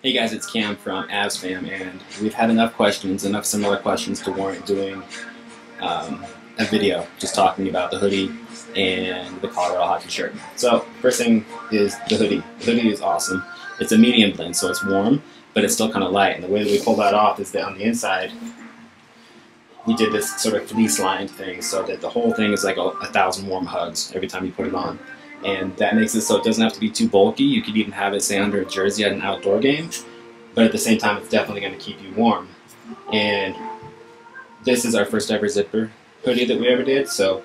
Hey guys, it's Cam from AbsFam, and we've had enough questions, enough similar questions to warrant doing a video just talking about the hoodie and the Colorado hockey shirt. So, first thing is the hoodie. The hoodie is awesome. It's a medium blend, so it's warm, but it's still kind of light. And the way that we pull that off is that on the inside, we did this sort of fleece-lined thing so that the whole thing is like a 1,000 warm hugs every time you put it on. And that makes it so it doesn't have to be too bulky. You could even have it, say, under a jersey at an outdoor game. But at the same time, it's definitely going to keep you warm. And this is our first ever zipper hoodie that we ever did. So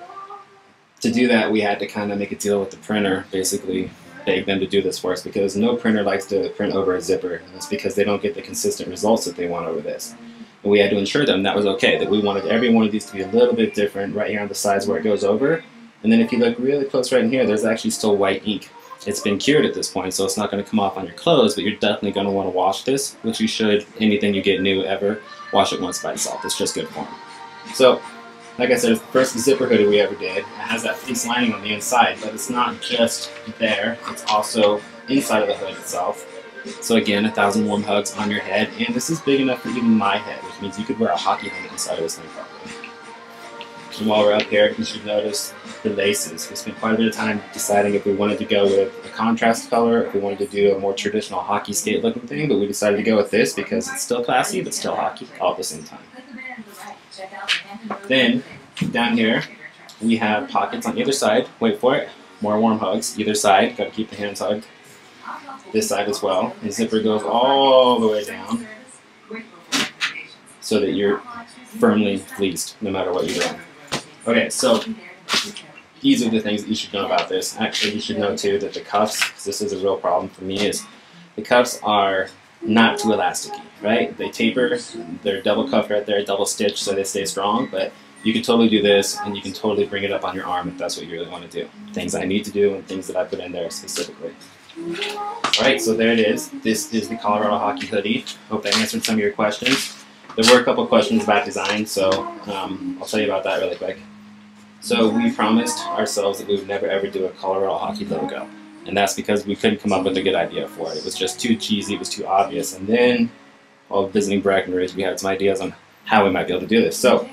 to do that, we had to kind of make a deal with the printer, basically beg them to do this for us, because no printer likes to print over a zipper. And it's because they don't get the consistent results that they want over this. And we had to ensure them that was okay, that we wanted every one of these to be a little bit different right here on the sides where it goes over. And then if you look really close right in here, there's actually still white ink. It's been cured at this point, so it's not going to come off on your clothes, but you're definitely going to want to wash this, which you should. Anything you get new ever, wash it once by itself. It's just good form. So, like I said, it's the first zipper hoodie we ever did. It has that fleece lining on the inside, but it's not just there. It's also inside of the hood itself. So again, 1,000 warm hugs on your head, and this is big enough for even my head, which means you could wear a hockey helmet inside of this thing probably. And while we're up here, you should notice the laces. We spent quite a bit of time deciding if we wanted to go with a contrast color, if we wanted to do a more traditional hockey skate looking thing, but we decided to go with this because it's still classy, but still hockey all at the same time. Then, down here, we have pockets on either side. Wait for it. More warm hugs. Either side. Got to keep the hands hugged. This side as well. The zipper goes all the way down so that you're firmly fleeced no matter what you're doing. Okay, so these are the things that you should know about this. Actually, you should know too that the cuffs, because this is a real problem for me, is the cuffs are not too elasticy, right? They taper, they're double cuffed right there, double stitched so they stay strong, but you can totally do this and you can totally bring it up on your arm if that's what you really want to do. Things I need to do and things that I put in there specifically. Alright, so there it is. This is the Colorado hockey hoodie. Hope I answered some of your questions. There were a couple questions about design, so I'll tell you about that really quick. So we promised ourselves that we would never ever do a Colorado hockey logo. And that's because we couldn't come up with a good idea for it. It was just too cheesy, it was too obvious. And then, while visiting Breckenridge, we had some ideas on how we might be able to do this. So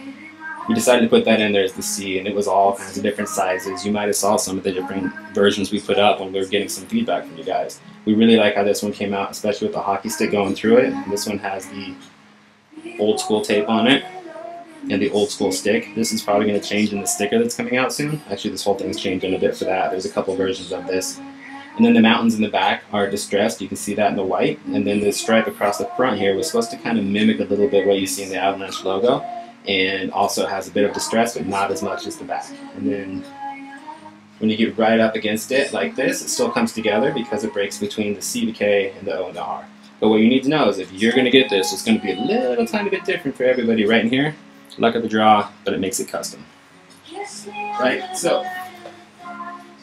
we decided to put that in there as the C, and it was all kinds of different sizes. You might have saw some of the different versions we put up when we were getting some feedback from you guys. We really like how this one came out, especially with the hockey stick going through it. And this one has the old school tape on it and the old school stick. This is probably going to change in the sticker that's coming out soon. Actually, this whole thing's changing a bit for that. There's a couple versions of this. And then the mountains in the back are distressed. You can see that in the white. And then the stripe across the front here was supposed to kind of mimic a little bit what you see in the Avalanche logo, and also has a bit of distress, but not as much as the back. And then when you get right up against it like this, it still comes together because it breaks between the C, the K, and the O and the R. But what you need to know is if you're going to get this, it's going to be a little tiny bit different for everybody right in here. Luck of the draw, but it makes it custom. Right, so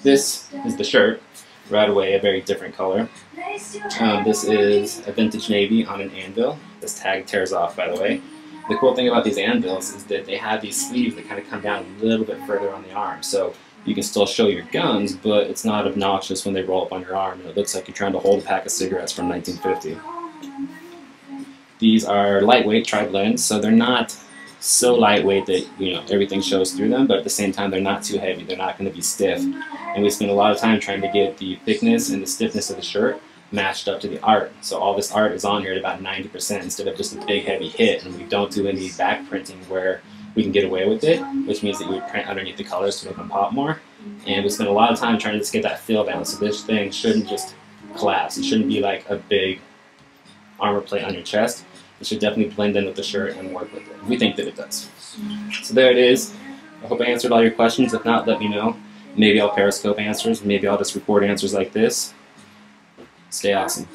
this is the shirt. Right away, a very different color. This is a vintage navy on an anvil. This tag tears off, by the way. The cool thing about these anvils is that they have these sleeves that kind of come down a little bit further on the arm. So you can still show your guns, but it's not obnoxious when they roll up on your arm and it looks like you're trying to hold a pack of cigarettes from 1950. These are lightweight tri-blends, so they're not so lightweight that everything shows through them, but at the same time they're not too heavy. They're not going to be stiff. And we spent a lot of time trying to get the thickness and the stiffness of the shirt matched up to the art. So all this art is on here at about 90% instead of just a big heavy hit, and we don't do any back printing where we can get away with it, which means that you would print underneath the colors to make them pop more. And we spent a lot of time trying to just get that feel down, so this thing shouldn't just collapse. It shouldn't be like a big armor plate on your chest. It should definitely blend in with the shirt and work with it. We think that it does. So there it is. I hope I answered all your questions. If not, let me know. Maybe I'll Periscope answers. Maybe I'll just record answers like this. Stay awesome.